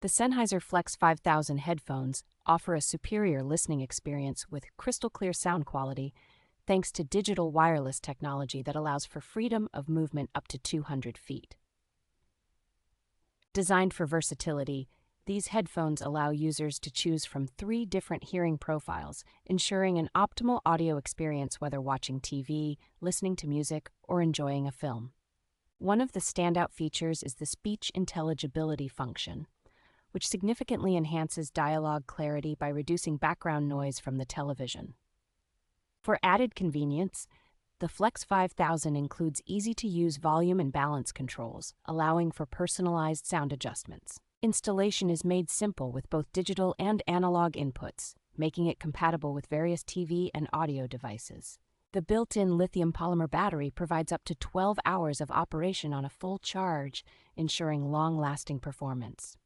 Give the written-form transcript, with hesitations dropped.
The Sennheiser Flex 5000 headphones offer a superior listening experience with crystal clear sound quality thanks to digital wireless technology that allows for freedom of movement up to 200 feet. Designed for versatility, these headphones allow users to choose from 3 different hearing profiles, ensuring an optimal audio experience whether watching TV, listening to music, or enjoying a film. One of the standout features is the Speech Intelligibility function, which significantly enhances dialogue clarity by reducing background noise from the television. For added convenience, the Flex 5000 includes easy-to-use volume and balance controls, allowing for personalized sound adjustments. Installation is made simple with both digital and analog inputs, making it compatible with various TV and audio devices. The built-in lithium polymer battery provides up to 12 hours of operation on a full charge, ensuring long-lasting performance.